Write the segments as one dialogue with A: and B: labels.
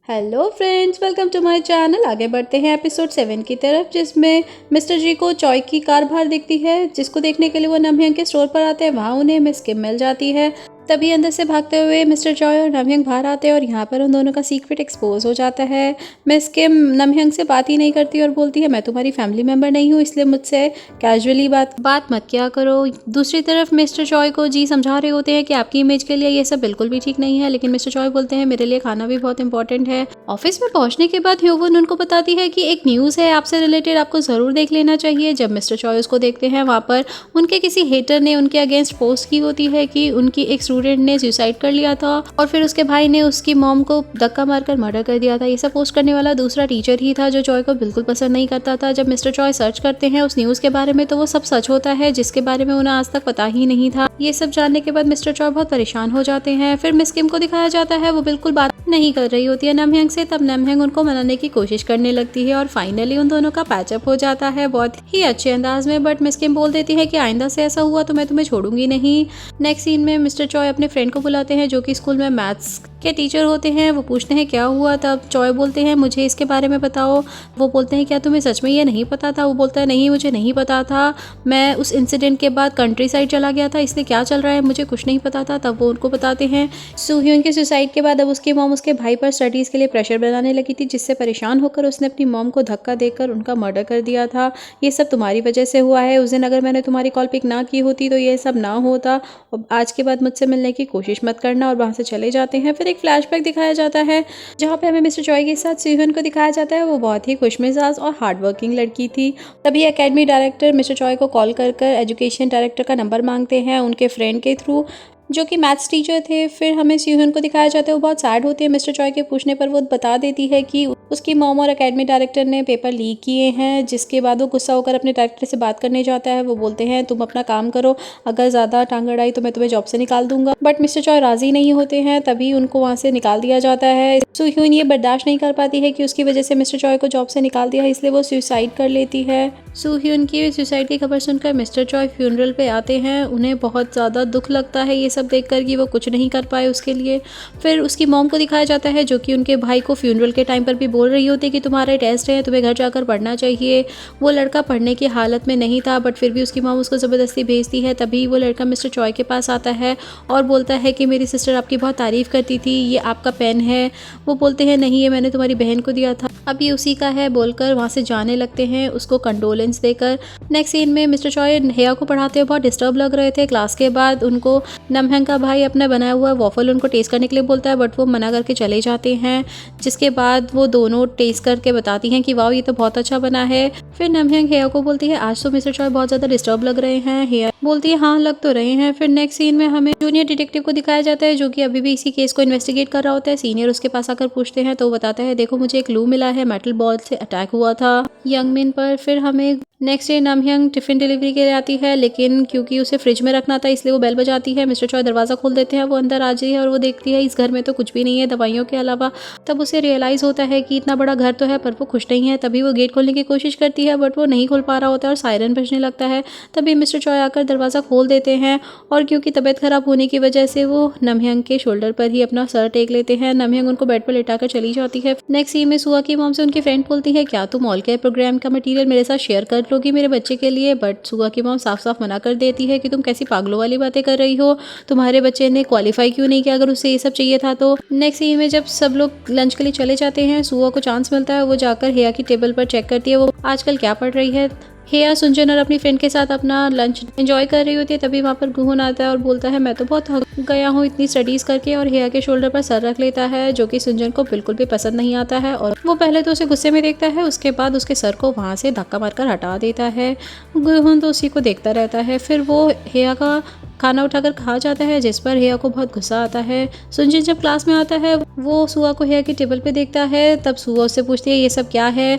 A: Hello friends, welcome to my channel. आगे बढ़ते हैं एपिसोड 7 की तरफ, जिसमें मिस्टर जी को चॉय की कार बाहर दिखती है, जिसको देखने के लिए वो नमयंग के स्टोर पर आते हैं। वहाँ उन्हें मिस किम मिल जाती है। तभी अंदर से भागते हुए मिस्टर चॉय और नमयंग बाहर आते हैं और यहाँ पर उन दोनों का सीक्रेट एक्सपोज हो जाता है। मिस किम नमयंग से बात ही नहीं करती और बोलती है, मैं तुम्हारी फैमिली मेम्बर नहीं हूँ, इसलिए मुझसे कैजुअली बात मत किया करो। दूसरी तरफ मिस्टर चॉय को जी समझा रहे होते हैं कि आपकी इमेज के लिए ये सब बिल्कुल भी ठीक नहीं है, लेकिन मिस्टर चॉय बोलते हैं, मेरे लिए खाना भी बहुत इंपॉर्टेंट है। ऑफिस में पहुंचने के बाद ह्योवन उनको बताती है कि एक न्यूज़ है आपसे रिलेटेड, आपको ज़रूर देख लेना चाहिए। जब मिस्टर चॉय उसको देखते हैं, वहाँ पर उनके किसी हेटर ने उनके अगेंस्ट पोस्ट की होती है कि उनकी एक स्टूडेंट ने सुसाइड कर लिया था और फिर उसके भाई ने उसकी मॉम को धक्का मारकर मर्डर कर दिया था। ये सब पोस्ट करने वाला दूसरा टीचर ही था, जो चॉय को बिल्कुल पसंद नहीं करता था। जब मिस्टर चॉय सर्च करते हैं उस न्यूज़ के बारे में, तो वो सब सच होता है, जिसके बारे में उन्हें आज तक पता ही नहीं था। ये सब जानने के बाद मिस्टर चॉय बहुत परेशान हो जाते हैं। फिर मिस किम को दिखाया जाता है, वो बिल्कुल बात नहीं कर रही होती है नमयंग से। तब नमयंग उनको मनाने की कोशिश करने लगती है और फाइनली उन दोनों का पैचअप हो जाता है बहुत ही अच्छे अंदाज में। बट मिस किम बोल देती है कि आइंदा से ऐसा हुआ तो मैं तुम्हें छोड़ूंगी नहीं। नेक्स्ट सीन में मिस्टर चॉय अपने फ्रेंड को बुलाते हैं, जो कि स्कूल में मैथ्स के टीचर होते हैं। वो पूछते हैं क्या हुआ। तब चॉय बोलते हैं, मुझे इसके बारे में बताओ। वो बोलते हैं, क्या तुम्हें सच में ये नहीं पता था। वो बोलता है, नहीं मुझे नहीं पता था, मैं उस इंसिडेंट के बाद कंट्री साइड चला गया था, इसलिए क्या चल रहा है मुझे कुछ नहीं पता था। तब वो उनको बताते हैं सूह्योन के सुसाइड के बाद अब उसकी मॉम उसके भाई पर स्टडीज़ के लिए प्रेशर बनाने लगी थी, जिससे परेशान होकर उसने अपनी मॉम को धक्का देकर उनका मर्डर कर दिया था। ये सब तुम्हारी वजह से हुआ है। उस दिन अगर मैंने तुम्हारी कॉल पिक ना की होती तो ये सब ना होता। और आज के बाद मुझसे मिलने की कोशिश मत करना। और वहाँ से चले जाते हैं। फिर एक फ्लैशबैक दिखाया जाता है, जहाँ पे हमें मिस्टर चॉय के साथ सूह्योन को दिखाया जाता है। वो बहुत ही खुशमिजाज और हार्डवर्किंग लड़की थी। तभी एकेडमी डायरेक्टर मिस्टर चॉय को कॉल कर एजुकेशन डायरेक्टर का नंबर मांगते हैं उनके फ्रेंड के थ्रू, जो कि मैथ्स टीचर थे। फिर हमें सूह्योन को दिखाया जाता है, वो बहुत सैड होती है। मिस्टर चॉय के पूछने पर वो बता देती है कि उसकी मॉम और एकेडमी डायरेक्टर ने पेपर लीक किए हैं, जिसके बाद वो गुस्सा होकर अपने डायरेक्टर से बात करने जाता है। वो बोलते हैं, तुम अपना काम करो, अगर ज़्यादा टांग अड़ाई तो मैं तुम्हें जॉब से निकाल दूंगा। बट मिस्टर चॉय राजी नहीं होते हैं, तभी उनको वहाँ से निकाल दिया जाता है। सूह्योन ये बर्दाश्त नहीं कर पाती है कि उसकी वजह से मिस्टर चॉय को जॉब से निकाल दिया है, इसलिए वो सुसाइड कर लेती है। सूह्योन की सुसाइड की खबर सुनकर मिस्टर चॉय फ्यूनरल पे आते हैं। उन्हें बहुत ज़्यादा दुख लगता है ये सब देखकर कि वो कुछ नहीं कर पाए उसके लिए। फिर उसकी मॉम को दिखाया जाता है, जो कि उनके भाई को फ्यूनरल के टाइम पर भी बोल रही होती है कि तुम्हारे टेस्ट है, तुम्हें घर जाकर पढ़ना चाहिए। वो लड़का पढ़ने की हालत में नहीं था, बट फिर भी उसकी मॉम उसको ज़बरदस्ती भेजती है। तभी वो लड़का मिस्टर चॉय के पास आता है और बोलता है कि मेरी सिस्टर आपकी बहुत तारीफ़ करती थी, ये आपका पेन है। वो बोलते हैं, नहीं ये मैंने तुम्हारी बहन को दिया था, अब ये उसी का है, बोलकर वहाँ से जाने लगते हैं उसको कंडोलेंस देकर। नेक्स्ट सीन में मिस्टर चॉय हेया को पढ़ाते हुए बहुत डिस्टर्ब लग रहे थे। क्लास के बाद उनको नमयंग का भाई अपना बनाया हुआ वॉफल उनको टेस्ट करने के लिए बोलता है, बट वो मना करके चले जाते हैं। जिसके बाद वो दोनों टेस्ट करके बताती हैं कि वाह ये तो बहुत अच्छा बना है। फिर नमयंग हेया को बोलती है, आज तो मिस्टर चॉय बहुत ज़्यादा डिस्टर्ब लग रहे हैं। हेया बोलती है, हाँ लग तो रहे हैं। फिर नेक्स्ट सीन में हमें जूनियर डिटेक्टिव को दिखाया जाता है, जो कि अभी भी इसी केस को इन्वेस्टिगेट कर रहा होता है। सीनियर उसके पास आकर पूछते हैं तो वो बताता है, देखो मुझे एक क्लू मिला है, मेटल बॉल से अटैक हुआ था यंगमिन पर। फिर हमें नेक्स्ट डे नमयंग टिफिन डिलीवरी के लिए आती है, लेकिन क्योंकि उसे फ्रिज में रखना था इसलिए वो बेल बजाती है। मिस्टर चॉय दरवाज़ा खोल देते हैं, वो अंदर आ जाती है और वो देखती है इस घर में तो कुछ भी नहीं है दवाइयों के अलावा। तब उसे रियलाइज़ होता है कि इतना बड़ा घर तो है पर वो खुश नहीं है। तभी वो गेट खोलने की कोशिश करती है, बट वो नहीं खोल पा रहा होता है और सायरन बजने लगता है। तभी मिस्टर चॉय आकर दरवाज़ा खोल देते हैं और क्योंकि तबीयत खराब होने की वजह से वो नमयंग के शोल्डर पर ही अपना सर टेक लेते हैं। नमयंग उनको बेड पर लेटाकर चली जाती है। नेक्स्ट सीन में सुआ की मॉम से उनकी फ्रेंड बोलती है, क्या तुम ऑल केयर प्रोग्राम का मटीरियल मेरे साथ शेयर कर लोगी मेरे बच्चे के लिए। बट सुआ की मॉम साफ साफ मना कर देती है कि तुम कैसी पागलों वाली बातें कर रही हो, तुम्हारे बच्चे ने क्वालिफाई क्यों नहीं किया अगर उसे ये सब चाहिए था तो। नेक्स्ट सीन में जब सब लोग लंच के लिए चले जाते हैं, सुआ को चांस मिलता है, वो जाकर हेया की टेबल पर चेक करती है वो आजकल क्या पढ़ रही है। हेया सुनजन और अपनी फ्रेंड के साथ अपना लंच एंजॉय कर रही होती है। तभी वहाँ पर गुहन आता है और बोलता है, मैं तो बहुत थक गया हूँ इतनी स्टडीज़ करके, और हेया के शोल्डर पर सर रख लेता है, जो कि सुनजन को बिल्कुल भी पसंद नहीं आता है। और वो पहले तो उसे गुस्से में देखता है, उसके बाद उसके सर को वहाँ से धक्का मारकर हटा देता है। गुहन तो उसी को देखता रहता है। फिर वो हेया का खाना उठाकर खा जाता है, जिस पर हेया को बहुत गुस्सा आता है। सुनजन जब क्लास में आता है, वो सुआ को हेया की टेबल पे देखता है। तब सुआ उससे पूछती है, ये सब क्या है।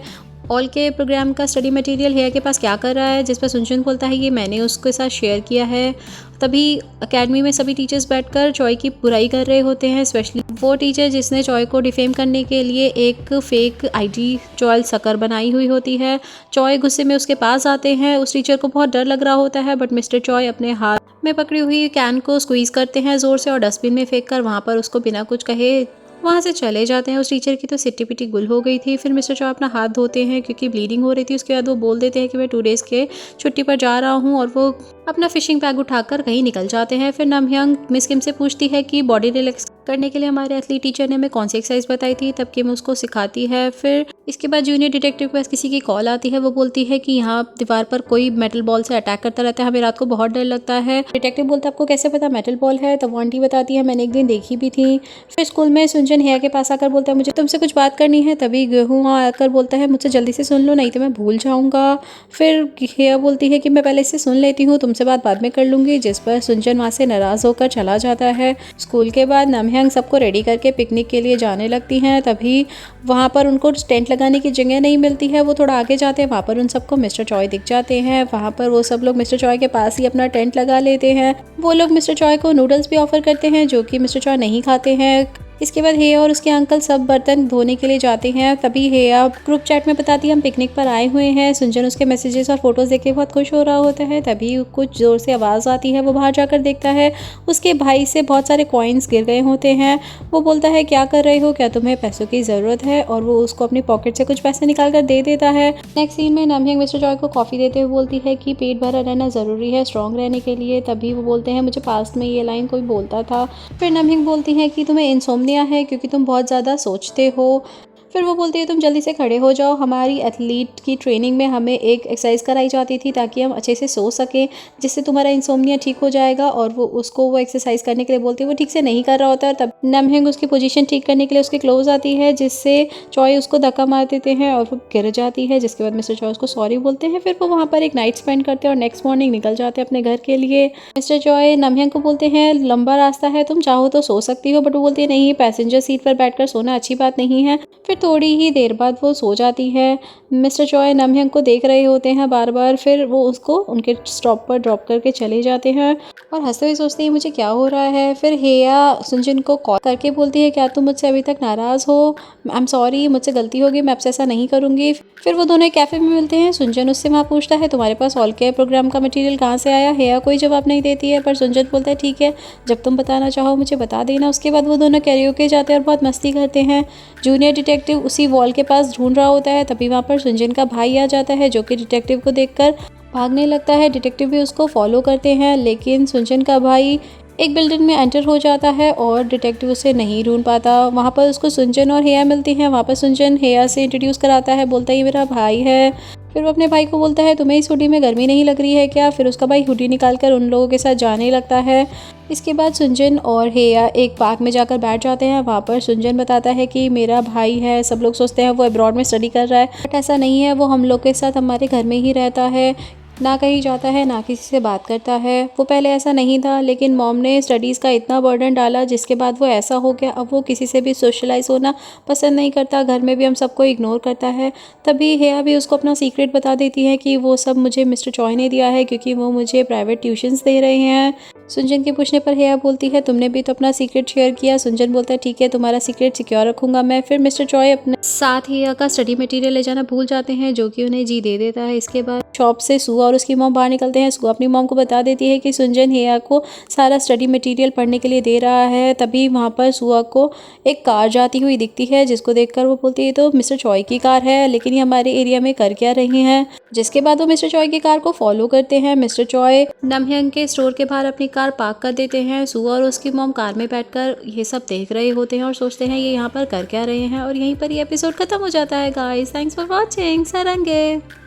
A: ऑल के प्रोग्राम का स्टडी मटेरियल हेया के पास क्या कर रहा है, जिस पर सुनचुन बोलता है ये मैंने उसके साथ शेयर किया है। तभी एकेडमी में सभी टीचर्स बैठकर चॉय की बुराई कर रहे होते हैं, स्पेशली वो टीचर जिसने चॉय को डिफेम करने के लिए एक फेक आईडी चॉयल सकर बनाई हुई होती है। चॉय गुस्से में उसके पास आते हैं। उस टीचर को बहुत डर लग रहा होता है, बट मिस्टर चॉय अपने हाथ में पकड़ी हुई कैन को स्क्वीज करते हैं जोर से और डस्टबिन में फेंक कर वहाँ पर उसको बिना कुछ कहे वहाँ से चले जाते हैं। उस टीचर की तो सिट्टी पिट्टी गुल हो गई थी। फिर मिस्टर चॉय अपना हाथ धोते हैं क्योंकि ब्लीडिंग हो रही थी। उसके बाद वो बोल देते हैं कि मैं 2 डेज़ के छुट्टी पर जा रहा हूँ और वो अपना फिशिंग बैग उठाकर कहीं निकल जाते हैं। फिर नमहंग मिस किम से पूछती है कि बॉडी रिलैक्स करने के लिए हमारे एथलीट टीचर ने हमें कौन सी एक्सरसाइज बताई थी, तब किम उसको सिखाती है। फिर इसके बाद जूनियर डिटेक्टिव के पास किसी की कॉल आती है। वो बोलती है कि यहाँ दीवार पर कोई मेटल बॉल से अटैक करता रहता है, हमें रात को बहुत डर लगता है। डिटेक्टिव बोलता है आपको कैसे पता मेटल बॉल है, तब वो आंटी बताती है मैंने एक दिन देखी भी थी। फिर स्कूल में सुनजन हेया के पास आकर बोलता है मुझे तुमसे कुछ बात करनी है, तभी गेहूँ आकर बोलता है मुझसे जल्दी से सुन लो नहीं तो मैं भूल जाऊंगा। फिर हेया बोलती है कि मैं पहले इसे सुन लेती हूँ, तुमसे बात बाद में कर लूंगी, जिस पर सुनजन वहाँ से नाराज होकर चला जाता है। स्कूल के बाद नमहंग सबको रेडी करके पिकनिक के लिए जाने लगती हैं। तभी वहाँ पर उनको टेंट लगाने की जगह नहीं मिलती है। वो थोड़ा आगे जाते हैं, वहाँ पर उन सबको मिस्टर चॉय दिख जाते हैं। वहाँ पर वो सब लोग मिस्टर चॉय के पास ही अपना टेंट लगा लेते हैं। वो लोग मिस्टर चॉय को नूडल्स भी ऑफर करते हैं जो कि मिस्टर चॉय नहीं खाते हैं। इसके बाद हेया और उसके अंकल सब बर्तन धोने के लिए जाते हैं। तभी हेया ग्रुप चैट में बताती है हम पिकनिक पर आए हुए हैं। सुनजन उसके मैसेजेस और फोटोज देख के बहुत खुश हो रहा होता है। तभी कुछ जोर से आवाज़ आती है। वो बाहर जाकर देखता है उसके भाई से बहुत सारे कॉइन्स गिर गए होते हैं। वो बोलता है क्या कर रहे हो, क्या तुम्हें पैसों की ज़रूरत है, और वो उसको अपनी पॉकेट से कुछ पैसे निकाल कर दे देता है। नेक्स्ट सीन में नमहंग मिस्टर चॉय को कॉफ़ी देते हुए बोलती है कि पेट भरा रहना ज़रूरी है स्ट्रॉन्ग रहने के लिए। तभी वो बोलते हैं मुझे पास्ट में ये लाइन कोई बोलता था। फिर नमहंग बोलती है कि तुम्हें इंसोम्निया है क्योंकि तुम बहुत ज़्यादा सोचते हो। फिर वो बोलती है तुम जल्दी से खड़े हो जाओ, हमारी एथलीट की ट्रेनिंग में हमें एक एक्सरसाइज कराई जाती थी ताकि हम अच्छे से सो सकें, जिससे तुम्हारा इंसोम्निया ठीक हो जाएगा। और वो उसको वो एक्सरसाइज करने के लिए बोलती है, वो ठीक से नहीं कर रहा होता है। तब नमहंग उसकी पोजीशन ठीक करने के लिए उसके क्लोज आती है, जिससे चॉय उसको धक्का मार देते हैं और वो गिर जाती है। जिसके बाद मिस्टर चॉय उसको सॉरी बोलते हैं। फिर वो वहाँ पर एक नाइट स्पेंड करते हैं और नेक्स्ट मॉर्निंग निकल जाते हैं अपने घर के लिए। मिस्टर चॉय नमहंग को बोलते हैं लंबा रास्ता है, तुम चाहो तो सो सकती हो, बट वो बोलती है नहीं, पैसेंजर सीट पर बैठकर सोना अच्छी बात नहीं है। फिर थोड़ी ही देर बाद वो सो जाती है। मिस्टर चॉय नमहंग को देख रहे होते हैं बार बार। फिर वो उसको उनके स्टॉप पर ड्रॉप करके चले जाते हैं और हंसते हुए सोचते हैं मुझे क्या हो रहा है। फिर हेया सुनजिन को कॉल करके बोलती है क्या तुम मुझसे अभी तक नाराज़ हो, आई एम सॉरी, मुझसे गलती होगी, मैं आपसे ऐसा नहीं करूँगी। फिर वो दोनों एक कैफ़े में मिलते हैं। सुनजन उससे वहाँ पूछता है तुम्हारे पास ऑल केयर प्रोग्राम का मटेरियल कहाँ से आया। हेया कोई जवाब नहीं देती है, पर सुनजन बोलता है ठीक है, जब तुम बताना चाहो मुझे बता देना। उसके बाद वो दोनों कैरियोके जाते हैं और बहुत मस्ती करते हैं। जूनियर डिटेक्टिव उसी वॉल के पास ढूंढ रहा होता है। तभी वहाँ पर सुनजन का भाई आ जाता है जो कि डिटेक्टिव को देखकर भागने लगता है। डिटेक्टिव भी उसको फॉलो करते हैं, लेकिन सुनजन का भाई एक बिल्डिंग में एंटर हो जाता है और डिटेक्टिव उसे नहीं ढूंढ पाता। वहाँ पर उसको सुनजन और हेया मिलती हैं। वहाँ पर सुनजन हेया से इंट्रोड्यूस कराता है, बोलता है ये मेरा भाई है। फिर वो अपने भाई को बोलता है तुम्हें इस हुडी में गर्मी नहीं लग रही है क्या। फिर उसका भाई हुडी निकाल कर उन लोगों के साथ जाने लगता है। इसके बाद सुनजन और हेया एक पार्क में जाकर बैठ जाते हैं। वहाँ पर सुनजन बताता है कि मेरा भाई है, सब लोग सोचते हैं वो अब्रॉड में स्टडी कर रहा है, बट ऐसा नहीं है, वो हम लोग के साथ हमारे घर में ही रहता है, ना कहीं जाता है ना किसी से बात करता है। वो पहले ऐसा नहीं था, लेकिन मॉम ने स्टडीज़ का इतना बर्डन डाला जिसके बाद वो ऐसा हो गया। अब वो किसी से भी सोशलाइज होना पसंद नहीं करता, घर में भी हम सबको इग्नोर करता है। तभी हेया भी उसको अपना सीक्रेट बता देती है कि वो सब मुझे मिस्टर चॉय ने दिया है क्योंकि वो मुझे प्राइवेट ट्यूशन्स दे रहे हैं। सुनजन के पूछने पर हेया बोलती है तुमने भी तो अपना सीक्रेट शेयर किया। सुनजन बोलता है ठीक है, तुम्हारा सीक्रेट सिक्योर रखूंगा मैं। फिर मिस्टर चॉय अपने साथ हेया का स्टडी मटेरियल ले जाना भूल जाते हैं, जो कि उन्हें जी दे देता है। इसके बाद शॉप से सुआ और उसकी मॉम बाहर निकलते हैं। सुआ अपनी मॉम को बता देती है कि सुनजन हेया को सारा स्टडी मटेरियल पढ़ने के लिए दे रहा है। तभी वहाँ पर सुआ को एक कार जाती हुई दिखती है, जिसको देखकर वो बोलती है तो मिस्टर चॉय की कार है, लेकिन ये हमारे एरिया में कर क्या रही हैं। जिसके बाद वो मिस्टर चॉय की कार को फॉलो करते हैं। मिस्टर चॉय नमहंग के स्टोर के बाहर अपनी कार पार्क कर देते हैं। सुआ और उसकी मॉम कार में बैठकर ये सब देख रहे होते हैं और सोचते हैं ये यहाँ पर कर क्या रहे हैं। और यहीं पर ये एपिसोड खत्म हो जाता है गाइस। Thanks for watching. सारंगे।